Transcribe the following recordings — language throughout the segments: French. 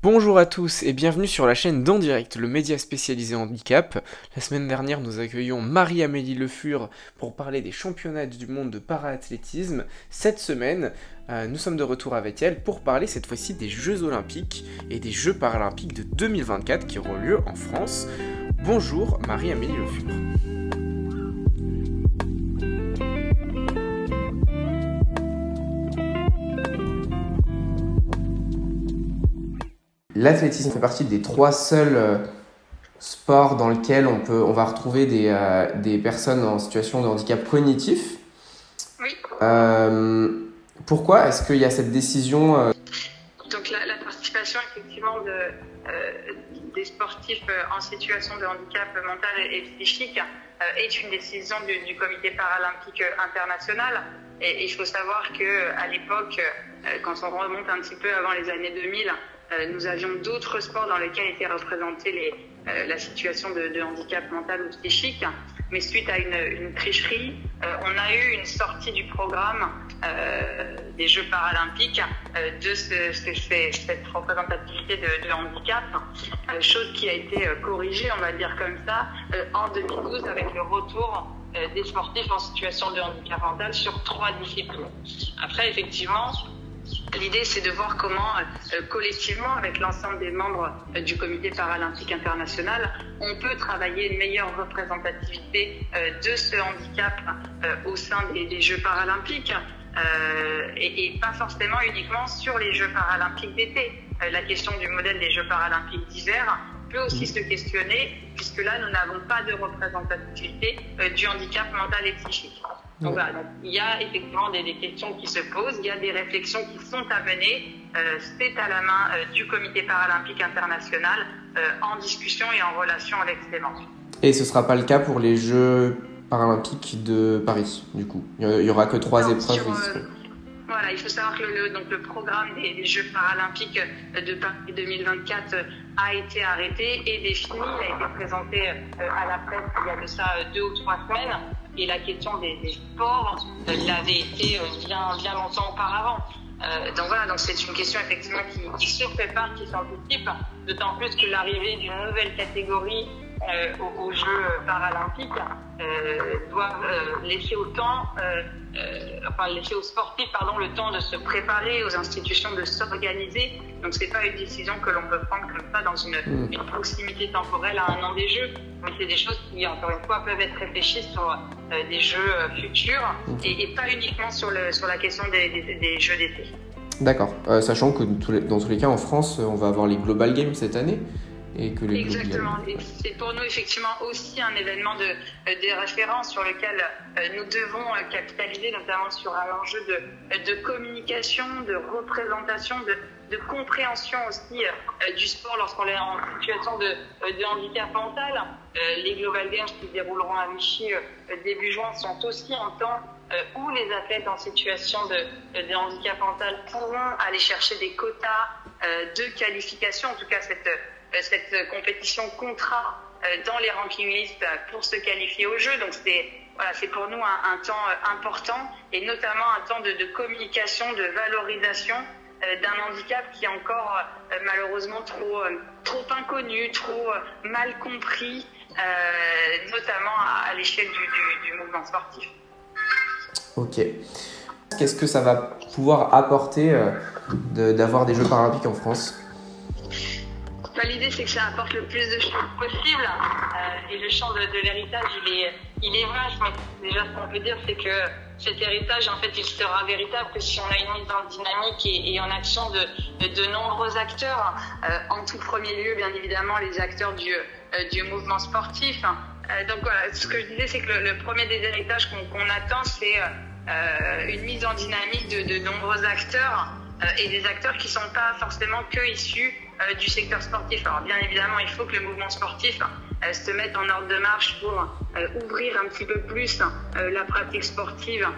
Bonjour à tous et bienvenue sur la chaîne d'En Direct, le média spécialisé en handicap. La semaine dernière, nous accueillions Marie-Amélie Le Fur pour parler des championnats du monde de para-athlétisme. Cette semaine, nous sommes de retour avec elle pour parler cette fois-ci des Jeux Olympiques et des Jeux Paralympiques de 2024 qui auront lieu en France. Bonjour Marie-Amélie Le Fur. L'athlétisme fait partie des trois seuls sports dans lesquels on va retrouver des personnes en situation de handicap cognitif. Oui. Pourquoi est-ce qu'il y a cette décision Donc la participation effectivement des sportifs en situation de handicap mental et psychique est une décision du Comité paralympique international. Et il faut savoir qu'à l'époque, quand on remonte un petit peu avant les années 2000, nous avions d'autres sports dans lesquels étaient représentées la situation de handicap mental ou psychique. Mais suite à une tricherie, on a eu une sortie du programme des Jeux paralympiques de cette représentativité de handicap, chose qui a été corrigée, on va dire comme ça, en 2012 avec le retour des sportifs en situation de handicap mental sur 3 disciplines. Après, effectivement, l'idée, c'est de voir comment, collectivement, avec l'ensemble des membres du Comité paralympique international, on peut travailler une meilleure représentativité de ce handicap au sein des Jeux paralympiques et pas forcément uniquement sur les Jeux paralympiques d'été. La question du modèle des Jeux paralympiques d'hiver peut aussi se questionner, puisque là, nous n'avons pas de représentativité du handicap mental et psychique. Donc voilà, il y a effectivement des questions qui se posent, il y a des réflexions qui sont à mener. C'est à la main du Comité paralympique international en discussion et en relation avec ses membres. Et ce ne sera pas le cas pour les Jeux paralympiques de Paris, du coup. Il n'y aura que 3 épreuves. Voilà, il faut savoir que le programme des Jeux paralympiques de Paris 2024 a été arrêté et défini. Il a été présenté à la presse il y a de ça 2 ou 3 semaines. Et la question des sports l'avait été bien longtemps auparavant. Donc voilà, donc c'est une question effectivement qui surprépare, qui s'anticipe, d'autant plus que l'arrivée d'une nouvelle catégorie aux Jeux paralympiques doit laisser laisser aux sportifs le temps de se préparer, aux institutions de s'organiser. Donc c'est pas une décision que l'on peut prendre comme ça dans une proximité temporelle à un an des Jeux, mais c'est des choses qui, encore une fois, peuvent être réfléchies sur des Jeux futurs et pas uniquement sur la question des Jeux d'été. D'accord, sachant que dans tous les cas en France, on va avoir les Global Games cette année. Exactement. Et c'est pour nous effectivement aussi un événement de référence sur lequel nous devons capitaliser, notamment sur un enjeu de communication, de représentation, de compréhension aussi du sport lorsqu'on est en situation de handicap mental. Les Global Games qui se dérouleront à Vichy début juin sont aussi un temps où les athlètes en situation de handicap mental pourront aller chercher des quotas de qualification, en tout cas cette compétition comptera dans les ranking lists pour se qualifier au jeu. Donc c'est pour nous un temps important et notamment un temps de communication, de valorisation d'un handicap qui est encore malheureusement trop inconnu, trop mal compris, notamment à l'échelle du mouvement sportif. Ok. Qu'est-ce que ça va pouvoir apporter d'avoir des Jeux paralympiques en France ? L'idée, c'est que ça apporte le plus de choses possible. Et le champ de l'héritage, il est vaste. Mais déjà, ce qu'on peut dire, c'est que cet héritage, en fait, il sera véritable que si on a une mise en dynamique et en action de nombreux acteurs. En tout premier lieu, bien évidemment, les acteurs du mouvement sportif. Donc voilà, ce que je disais, c'est que le premier des héritages qu'on attend, c'est une mise en dynamique de nombreux acteurs. Et des acteurs qui ne sont pas forcément que issus du secteur sportif. Alors bien évidemment, il faut que le mouvement sportif se mette en ordre de marche pour ouvrir un petit peu plus la pratique sportive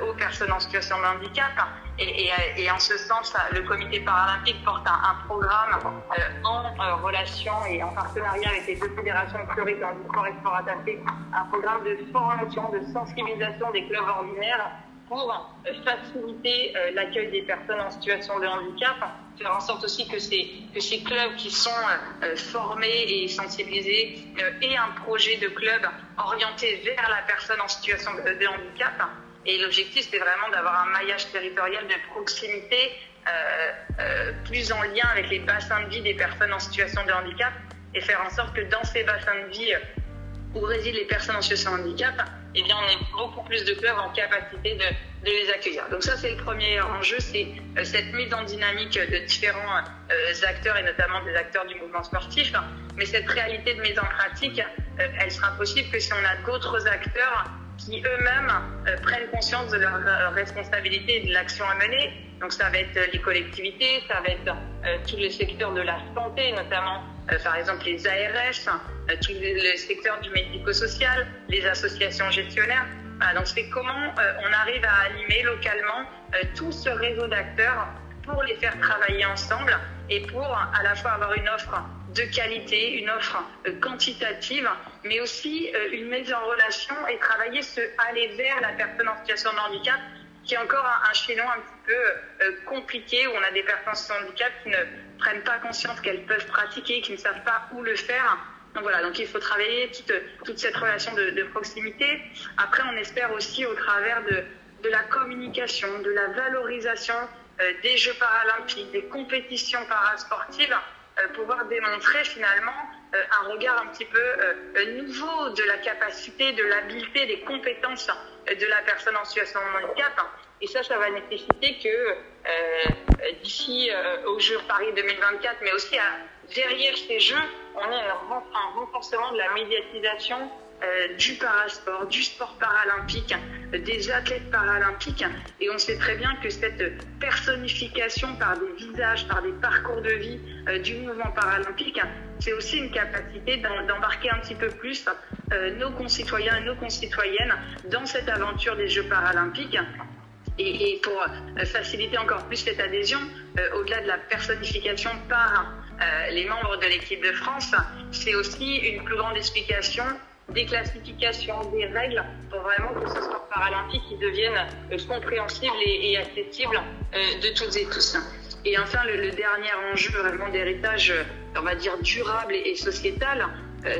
aux personnes en situation de handicap. Et en ce sens, le Comité paralympique porte un programme en relation et en partenariat avec les 2 fédérations historiques dans le sport et sport attaché, un programme de formation, de sensibilisation des clubs ordinaires pour faciliter l'accueil des personnes en situation de handicap, faire en sorte aussi que ces clubs qui sont formés et sensibilisés aient un projet de club orienté vers la personne en situation de handicap. Et l'objectif, c'est vraiment d'avoir un maillage territorial de proximité plus en lien avec les bassins de vie des personnes en situation de handicap et faire en sorte que dans ces bassins de vie où résident les personnes en situation de handicap, eh bien, on ait beaucoup plus de clubs en capacité de les accueillir. Donc ça, c'est le premier enjeu, c'est cette mise en dynamique de différents acteurs et notamment des acteurs du mouvement sportif. Mais cette réalité de mise en pratique, elle sera possible que si on a d'autres acteurs qui eux-mêmes prennent conscience de leur responsabilité et de l'action à mener. Donc ça va être les collectivités, ça va être tous les secteurs de la santé, notamment par exemple les ARS, tous les secteurs du médico-social, les associations gestionnaires. Voilà, donc c'est comment on arrive à animer localement tout ce réseau d'acteurs pour les faire travailler ensemble et pour à la fois avoir une offre de qualité, une offre quantitative, mais aussi une mise en relation et travailler aller vers la personne en situation de handicap, qui est encore un chaînon un petit peu compliqué, où on a des personnes en situation de handicap qui ne prennent pas conscience qu'elles peuvent pratiquer, qui ne savent pas où le faire. Donc voilà, donc il faut travailler toute cette relation de proximité. Après, on espère aussi au travers de la communication, de la valorisation des Jeux paralympiques, des compétitions parasportives, pouvoir démontrer finalement un regard un petit peu nouveau de la capacité, de l'habileté, des compétences de la personne en situation de handicap. Et ça va nécessiter que d'ici aux Jeux Paris 2024, mais aussi derrière ces Jeux, on ait un renforcement de la médiatisation du parasport, du sport paralympique, des athlètes paralympiques. Et on sait très bien que cette personnification par des visages, par des parcours de vie du mouvement paralympique, c'est aussi une capacité d'embarquer un petit peu plus nos concitoyens et nos concitoyennes dans cette aventure des Jeux paralympiques. Et pour faciliter encore plus cette adhésion, au-delà de la personnification par les membres de l'équipe de France, c'est aussi une plus grande explication des classifications, des règles, pour vraiment que ce sport paralympique qui devienne compréhensible et accessible de toutes et tous. Et enfin, le dernier enjeu vraiment d'héritage, on va dire durable et sociétal,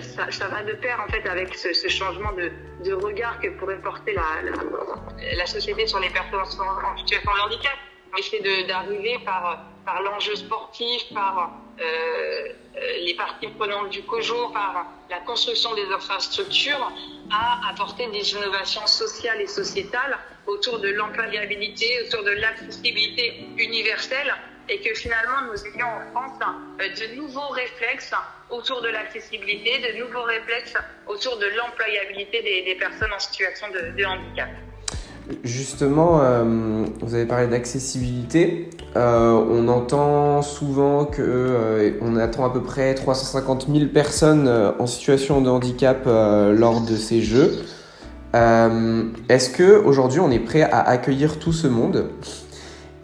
ça va de pair en fait avec ce changement de regard que pourrait porter la société sur les personnes en situation de handicap. Mais c'est d'arriver par l'enjeu sportif, par les parties prenantes du COJO, par la construction des infrastructures, à apporter des innovations sociales et sociétales autour de l'employabilité, autour de l'accessibilité universelle, et que finalement nous ayons en France de nouveaux réflexes autour de l'accessibilité, de nouveaux réflexes autour de l'employabilité des personnes en situation de handicap. Justement, vous avez parlé d'accessibilité. On entend souvent qu'on attend à peu près 350 000 personnes en situation de handicap lors de ces Jeux. Est-ce qu'aujourd'hui on est prêt à accueillir tout ce monde ?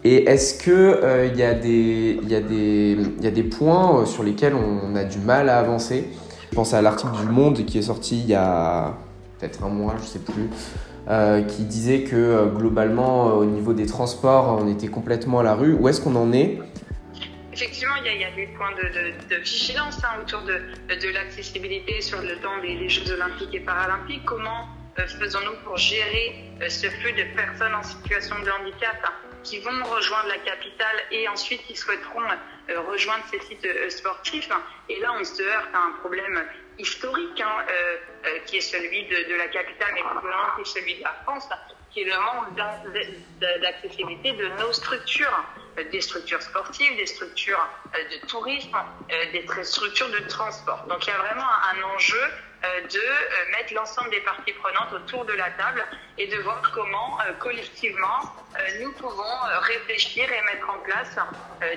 Et est-ce qu'il y a des points sur lesquels on a du mal à avancer ? Je pense à l'article du Monde qui est sorti il y a peut-être un mois, je ne sais plus, qui disait que globalement, au niveau des transports, on était complètement à la rue. Où est-ce qu'on en est ? Effectivement, il y a des points de vigilance autour de l'accessibilité sur le temps des Jeux olympiques et paralympiques. Comment faisons-nous pour gérer ce flux de personnes en situation de handicap qui vont rejoindre la capitale et ensuite qui souhaiteront rejoindre ces sites sportifs. Et là, on se heurte à un problème historique qui est celui de la capitale, mais probablement qui est celui de la France, qui est le manque d'accessibilité de nos structures, des structures sportives, des structures de tourisme, des structures de transport. Donc il y a vraiment un enjeu de mettre l'ensemble des parties prenantes autour de la table et de voir comment collectivement nous pouvons réfléchir et mettre en place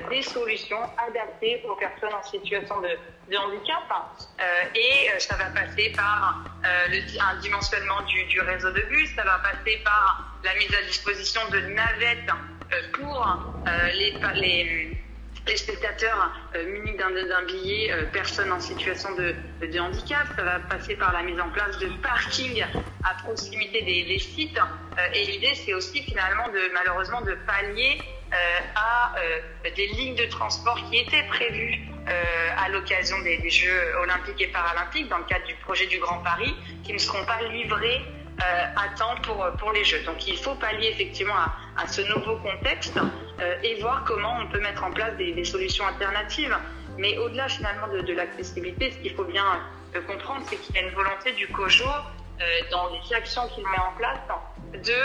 des solutions adaptées aux personnes en situation de handicap. Et ça va passer par un dimensionnement du réseau de bus, ça va passer par la mise à disposition de navettes pour les spectateurs munis d'un billet personnes en situation de handicap. Ça va passer par la mise en place de parkings à proximité des sites. Et l'idée, c'est aussi finalement malheureusement de pallier à des lignes de transport qui étaient prévues à l'occasion des Jeux olympiques et paralympiques dans le cadre du projet du Grand Paris, qui ne seront pas livrés à temps pour les Jeux. Donc il faut pallier effectivement à ce nouveau contexte et voir comment on peut mettre en place des solutions alternatives. Mais au-delà finalement de l'accessibilité, ce qu'il faut bien comprendre, c'est qu'il y a une volonté du COJO dans les actions qu'il met en place de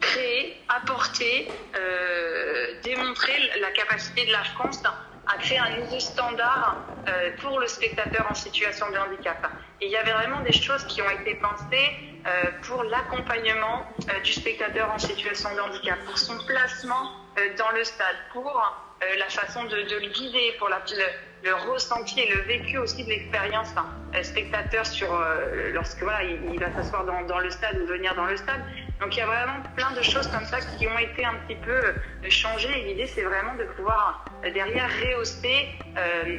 créer, apporter, démontrer la capacité de la France à créer un nouveau standard pour le spectateur en situation de handicap. Et il y avait vraiment des choses qui ont été pensées pour l'accompagnement du spectateur en situation de handicap, pour son placement dans le stade, pour la façon de le guider, pour le ressenti et le vécu aussi de l'expérience spectateur lorsque voilà, il va s'asseoir dans le stade ou venir dans le stade. Donc il y a vraiment plein de choses comme ça qui ont été un petit peu changées et l'idée c'est vraiment de pouvoir derrière rehausser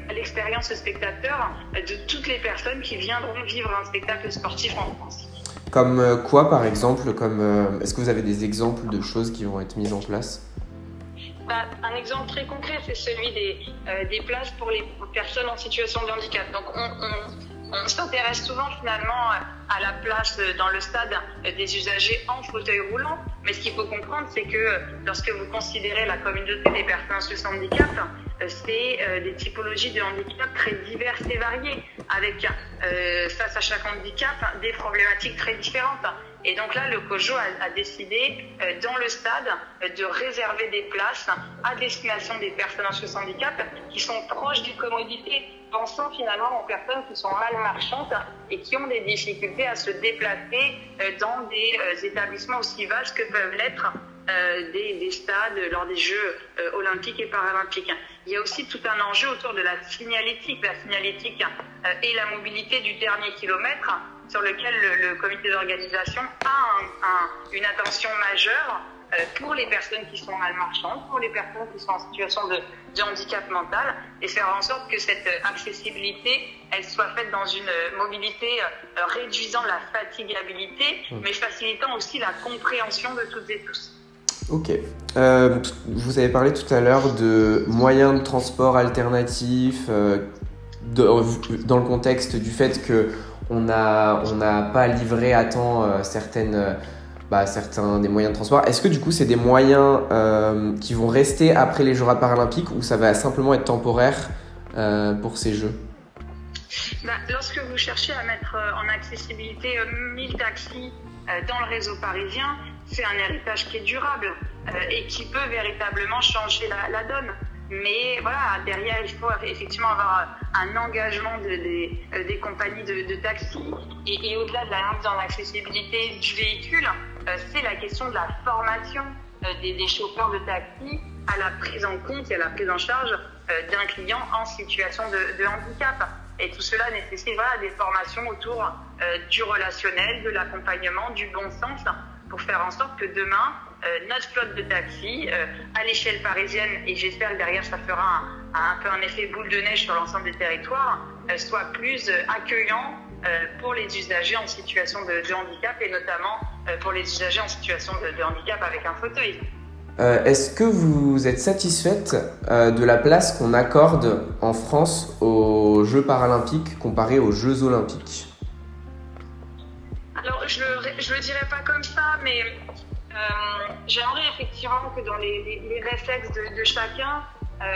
l'expérience spectateur de toutes les personnes qui viendront vivre un spectacle sportif en France. Comme quoi par exemple, est-ce que vous avez des exemples de choses qui vont être mises en place ? Un exemple très concret, c'est celui des places pour les personnes en situation de handicap. Donc on s'intéresse souvent finalement à la place dans le stade des usagers en fauteuil roulant. Mais ce qu'il faut comprendre, c'est que lorsque vous considérez la communauté des personnes en situation de handicap, c'est des typologies de handicap très diverses et variées, avec face à chaque handicap des problématiques très différentes. Et donc là, le COJO a décidé dans le stade de réserver des places à destination des personnes en situation de handicap qui sont proches d'une commodité, pensant finalement aux personnes qui sont mal marchandes et qui ont des difficultés à se déplacer dans des établissements aussi vastes que peuvent l'être des stades lors des Jeux olympiques et paralympiques. Il y a aussi tout un enjeu autour de la signalétique et la mobilité du dernier kilomètre, sur lequel le comité d'organisation a une attention majeure pour les personnes qui sont mal marchandes, pour les personnes qui sont en situation de handicap mental, et faire en sorte que cette accessibilité, elle soit faite dans une mobilité réduisant la fatigabilité, mais facilitant aussi la compréhension de toutes et tous. Ok. Vous avez parlé tout à l'heure de moyens de transport alternatifs, dans le contexte du fait qu'on n'a pas livré à temps certains des moyens de transport. Est-ce que du coup c'est des moyens qui vont rester après les Jeux paralympiques ou ça va simplement être temporaire pour ces Jeux ? Lorsque vous cherchez à mettre en accessibilité 1000 taxis dans le réseau parisien, c'est un héritage qui est durable et qui peut véritablement changer la donne. Mais voilà, derrière, il faut effectivement avoir un engagement des compagnies de taxi. Et au-delà de la mise en accessibilité du véhicule, c'est la question de la formation des chauffeurs de taxi à la prise en compte et à la prise en charge d'un client en situation de handicap. Et tout cela nécessite des formations autour du relationnel, de l'accompagnement, du bon sens, pour faire en sorte que demain, notre flotte de taxis, à l'échelle parisienne, et j'espère que derrière ça fera un peu un effet boule de neige sur l'ensemble des territoires, soit plus accueillant pour les usagers en situation de handicap et notamment pour les usagers en situation de handicap avec un fauteuil. Est-ce que vous êtes satisfaite de la place qu'on accorde en France aux Jeux paralympiques comparé aux Jeux olympiques ? Alors, je le dirais pas comme ça, mais j'aimerais effectivement que dans les réflexes de chacun,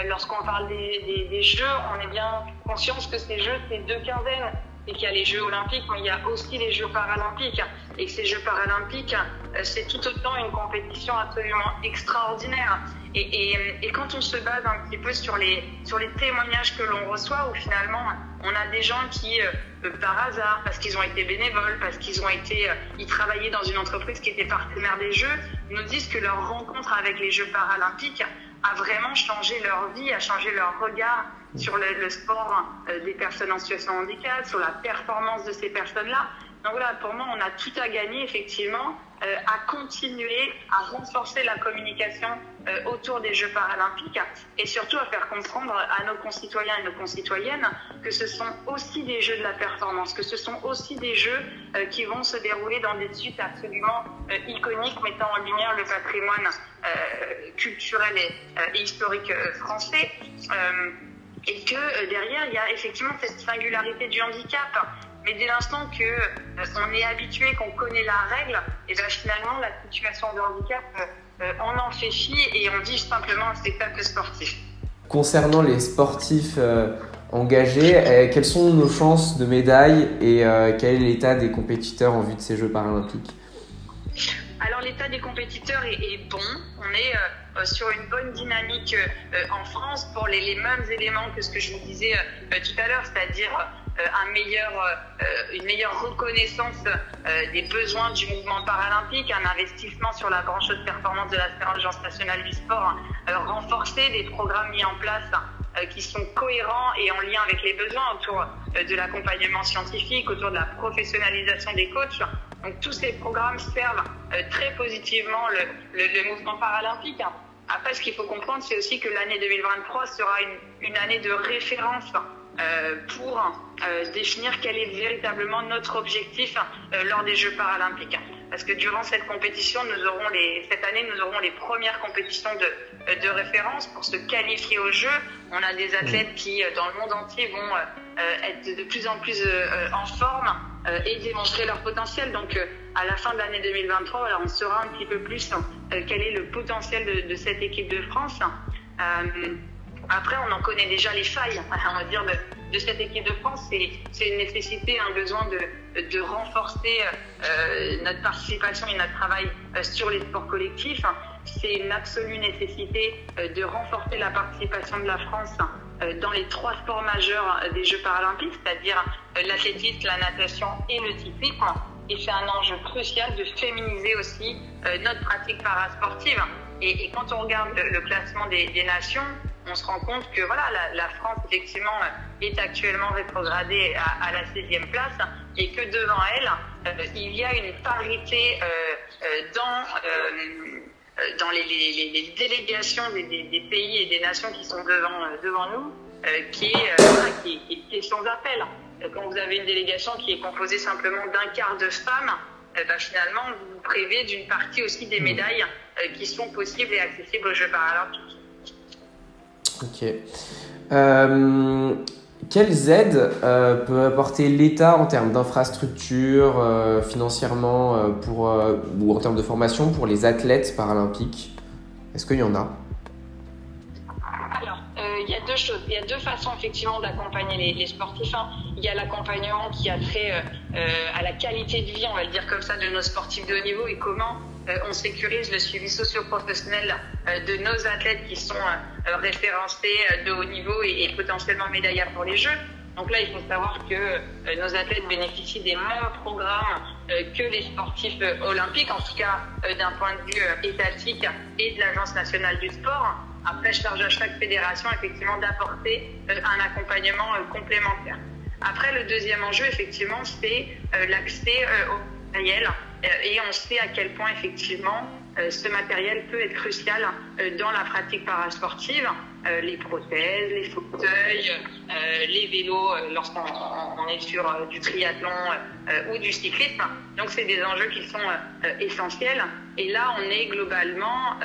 lorsqu'on parle des Jeux, on est bien conscient que ces Jeux, c'est 2 quinzaines. Et qu'il y a les Jeux olympiques, mais il y a aussi les Jeux paralympiques. Et que ces Jeux paralympiques, c'est tout autant une compétition absolument extraordinaire. Et quand on se base un petit peu sur les témoignages que l'on reçoit, où finalement, on a des gens qui, par hasard, parce qu'ils ont été bénévoles, parce qu'ils ils travaillaient dans une entreprise qui était partenaire des Jeux, nous disent que leur rencontre avec les Jeux paralympiques a vraiment changé leur vie, a changé leur regard sur le sport des personnes en situation de handicap, sur la performance de ces personnes-là. Donc voilà, pour moi, on a tout à gagner effectivement à continuer à renforcer la communication autour des Jeux paralympiques et surtout à faire comprendre à nos concitoyens et nos concitoyennes que ce sont aussi des Jeux de la performance, que ce sont aussi des Jeux qui vont se dérouler dans des sites absolument iconiques, mettant en lumière le patrimoine culturel et historique français. Et que derrière, il y a effectivement cette singularité du handicap. Mais dès l'instant qu'on est habitué, qu'on connaît la règle, et bien finalement, la situation de handicap, on en fait fi et on vit simplement un spectacle sportif. Concernant les sportifs engagés, quelles sont nos chances de médaille et quel est l'état des compétiteurs en vue de ces Jeux paralympiques? Alors l'état des compétiteurs est bon, on est sur une bonne dynamique en France pour les mêmes éléments que ce que je vous disais tout à l'heure, c'est-à-dire une meilleure reconnaissance des besoins du mouvement paralympique, un investissement sur la branche haute performance de l'Agence nationale du sport, renforcer des programmes mis en place qui sont cohérents et en lien avec les besoins autour de l'accompagnement scientifique, autour de la professionnalisation des coachs. Donc tous ces programmes servent très positivement le mouvement paralympique. Après, ce qu'il faut comprendre, c'est aussi que l'année 2023 sera une année de référence pour définir quel est véritablement notre objectif lors des Jeux paralympiques. Parce que durant cette compétition, cette année, nous aurons les premières compétitions de référence pour se qualifier aux Jeux. On a des athlètes qui, dans le monde entier, vont être de plus en plus en forme et démontrer leur potentiel. Donc, à la fin de l'année 2023, alors on saura un petit peu plus quel est le potentiel de cette équipe de France. Après, on en connaît déjà les failles, on va dire, de cette équipe de France. C'est une nécessité, un besoin de renforcer notre participation et notre travail sur les sports collectifs. C'est une absolue nécessité de renforcer la participation de la France dans les 3 sports majeurs des Jeux paralympiques, c'est-à-dire l'athlétisme, la natation et le cyclisme. Et c'est un enjeu crucial de féminiser aussi notre pratique parasportive. Et quand on regarde le classement des nations, on se rend compte que voilà, la France, effectivement, est actuellement rétrogradée à la 16e place et que devant elle, il y a une parité dans les délégations des pays et des nations qui sont devant nous, qui est sans appel. Quand vous avez une délégation qui est composée simplement d'un quart de femmes, finalement, vous privez d'une partie aussi des médailles qui sont possibles et accessibles aux Jeux paralympiques. Ok. Quelles aides peut apporter l'État en termes d'infrastructures, financièrement, ou en termes de formation pour les athlètes paralympiques? Est-ce qu'il y en a? Alors, il y a 2 choses. Il y a 2 façons effectivement d'accompagner les sportifs. Il y a l'accompagnement qui a trait à la qualité de vie, on va le dire comme ça, de nos sportifs de haut niveau et comment on sécurise le suivi socio-professionnel de nos athlètes qui sont référencés de haut niveau et potentiellement médaillables pour les Jeux. Donc là, il faut savoir que nos athlètes bénéficient des mêmes programmes que les sportifs olympiques, en tout cas d'un point de vue étatique et de l'Agence nationale du sport. Après, charge à chaque fédération effectivement d'apporter un accompagnement complémentaire. Après, le deuxième enjeu, effectivement, c'est l'accès au matériel. Et on sait à quel point, effectivement, ce matériel peut être crucial dans la pratique parasportive. Les prothèses, les fauteuils, les vélos lorsqu'on est sur du triathlon ou du cyclisme. Donc, c'est des enjeux qui sont essentiels. Et là, on est globalement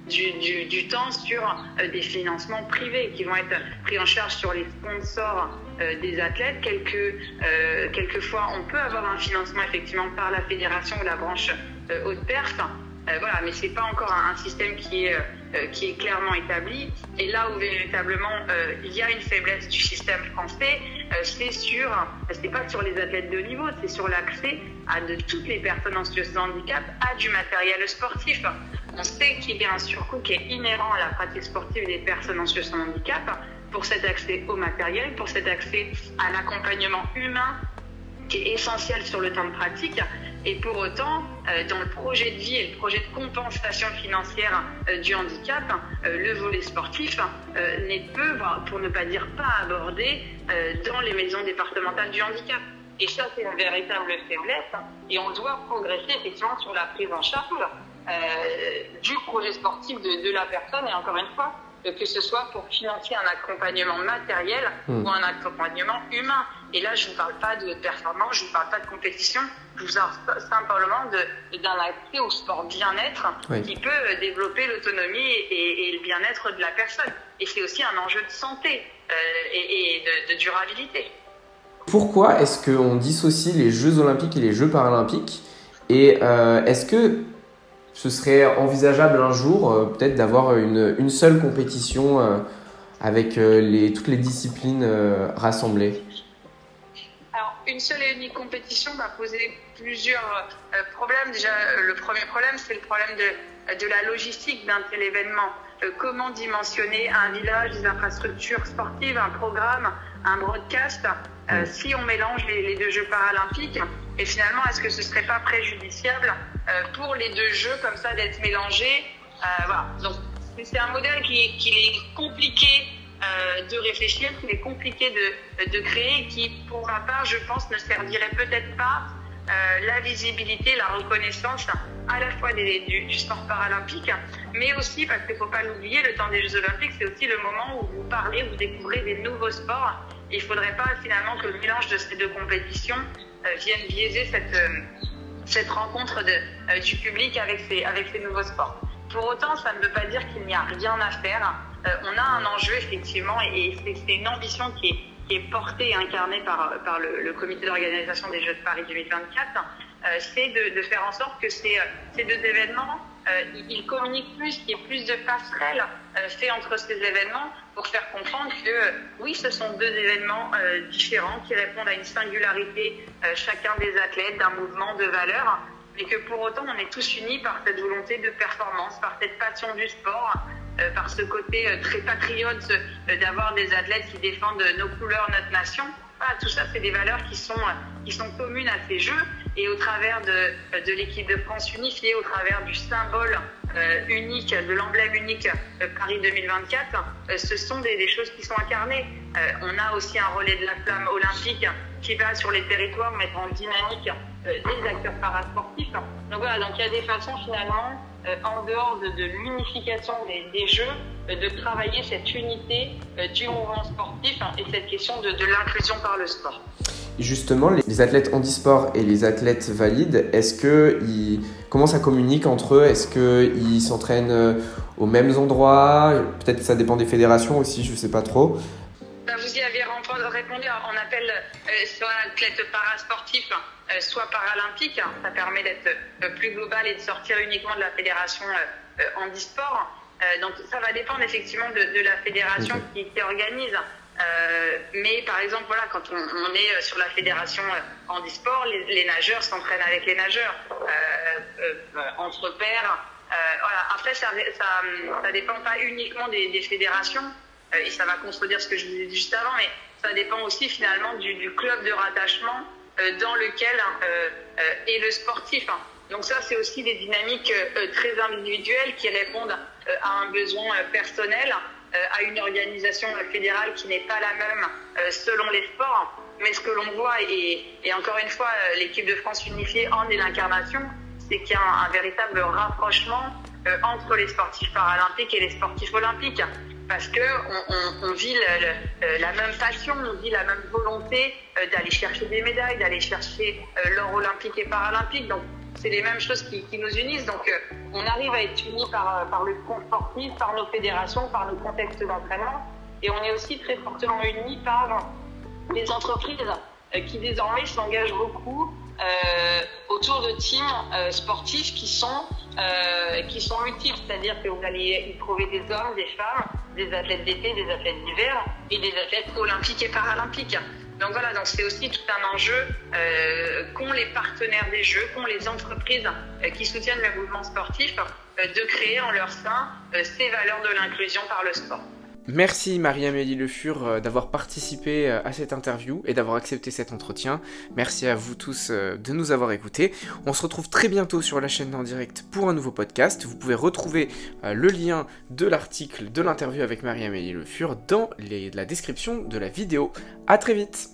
du temps sur des financements privés qui vont être pris en charge sur les sponsors des athlètes. Quelquefois, on peut avoir un financement effectivement par la fédération ou la branche haute perf. Voilà, mais c'est pas encore un système qui est clairement établi. Et là où véritablement il y a une faiblesse du système français, c'est pas sur les athlètes de haut niveau, c'est sur l'accès de toutes les personnes en situation de handicap à du matériel sportif. On sait qu'il y a un surcoût qui est inhérent à la pratique sportive des personnes en situation de handicap pour cet accès au matériel, pour cet accès à l'accompagnement humain qui est essentiel sur le temps de pratique. Et pour autant, dans le projet de vie et le projet de compensation financière du handicap, le volet sportif n'est peu, pour ne pas dire pas abordé, dans les maisons départementales du handicap. Et ça, c'est une véritable faiblesse. Et on doit progresser effectivement sur la prise en charge du projet sportif de la personne. Et encore une fois, que ce soit pour financer un accompagnement matériel ou un accompagnement humain. Et là, je ne vous parle pas de performance, je ne vous parle pas de compétition, je vous parle simplement d'un accès au sport bien-être qui peut développer l'autonomie et le bien-être de la personne. Et c'est aussi un enjeu de santé et de durabilité. Pourquoi est-ce qu'on dissocie les Jeux Olympiques et les Jeux Paralympiques? Et est-ce que ce serait envisageable un jour peut-être d'avoir une seule compétition avec toutes les disciplines rassemblées? Alors, une seule et unique compétition va poser plusieurs problèmes. Déjà, le premier problème, c'est le problème de la logistique d'un tel événement. Comment dimensionner un village, des infrastructures sportives, un programme, un broadcast, si on mélange les deux Jeux paralympiques? Et finalement, est-ce que ce ne serait pas préjudiciable pour les deux Jeux comme ça d'être mélangés? Voilà. Donc, c'est un modèle qui est compliqué de réfléchir, qu'il est compliqué de créer, qui, pour ma part, je pense, ne servirait peut-être pas la visibilité, la reconnaissance à la fois du sport paralympique, mais aussi, parce qu'il ne faut pas l'oublier, le temps des Jeux Olympiques, c'est aussi le moment où vous parlez, vous découvrez des nouveaux sports. Il ne faudrait pas finalement que le mélange de ces deux compétitions vienne biaiser cette rencontre du public avec ces nouveaux sports. Pour autant, ça ne veut pas dire qu'il n'y a rien à faire. On a un enjeu effectivement, et c'est une ambition qui est portée et incarnée par le comité d'organisation des Jeux de Paris 2024, c'est de faire en sorte que ces deux événements, ils communiquent plus, qu'il y ait plus de passerelles faites entre ces événements pour faire comprendre que oui, ce sont deux événements différents qui répondent à une singularité chacun des athlètes, d'un mouvement, de valeurs, mais que pour autant on est tous unis par cette volonté de performance, par cette passion du sport, par ce côté très patriote d'avoir des athlètes qui défendent nos couleurs, notre nation. Voilà, tout ça, c'est des valeurs qui sont communes à ces Jeux, et au travers de l'équipe de France unifiée, au travers du symbole unique, de l'emblème unique Paris 2024, ce sont des choses qui sont incarnées. On a aussi un relais de la flamme olympique qui va sur les territoires mettre en dynamique des acteurs parasportifs. Donc voilà, donc il y a des façons finalement, en dehors de l'unification des Jeux, de travailler cette unité du mouvement sportif et cette question de l'inclusion par le sport. Justement, les athlètes handisport et les athlètes valides, comment ça communique entre eux? Est-ce qu'ils s'entraînent aux mêmes endroits? Peut-être que ça dépend des fédérations aussi, je ne sais pas trop. Vous y avez répondu, on appelle soit athlète parasportif, soit paralympique. Ça permet d'être plus global et de sortir uniquement de la fédération handisport. Donc ça va dépendre effectivement de la fédération qui organise. Mais par exemple, voilà, quand on est sur la fédération handisport, les nageurs s'entraînent avec les nageurs, entre pairs. Voilà. Après, ça dépend pas uniquement des fédérations, et ça va contredire ce que je vous ai dit juste avant, mais ça dépend aussi finalement du club de rattachement dans lequel est le sportif. Donc ça, c'est aussi des dynamiques très individuelles qui répondent à un besoin personnel, à une organisation fédérale qui n'est pas la même selon les sports. Mais ce que l'on voit, et encore une fois, l'équipe de France unifiée en est l'incarnation, c'est qu'il y a un véritable rapprochement entre les sportifs paralympiques et les sportifs olympiques. Parce qu'on vit la même passion, on vit la même volonté d'aller chercher des médailles, d'aller chercher l'or olympique et paralympique. Donc, c'est les mêmes choses qui nous unissent. Donc, on arrive à être unis par le sport sportif, par nos fédérations, par nos contextes d'entraînement. Et on est aussi très fortement unis par les entreprises qui désormais s'engagent beaucoup autour de teams sportifs qui sont multiples. C'est-à-dire que vous allez y trouver des hommes, des femmes, des athlètes d'été, des athlètes d'hiver et des athlètes olympiques et paralympiques. Donc voilà, donc c'est aussi tout un enjeu qu'ont les partenaires des Jeux, qu'ont les entreprises qui soutiennent le mouvement sportif, de créer en leur sein ces valeurs de l'inclusion par le sport. Merci Marie-Amélie Le Fur d'avoir participé à cette interview et d'avoir accepté cet entretien. Merci à vous tous de nous avoir écoutés. On se retrouve très bientôt sur la chaîne En Direct pour un nouveau podcast. Vous pouvez retrouver le lien de l'article de l'interview avec Marie-Amélie Le Fur dans la description de la vidéo. À très vite.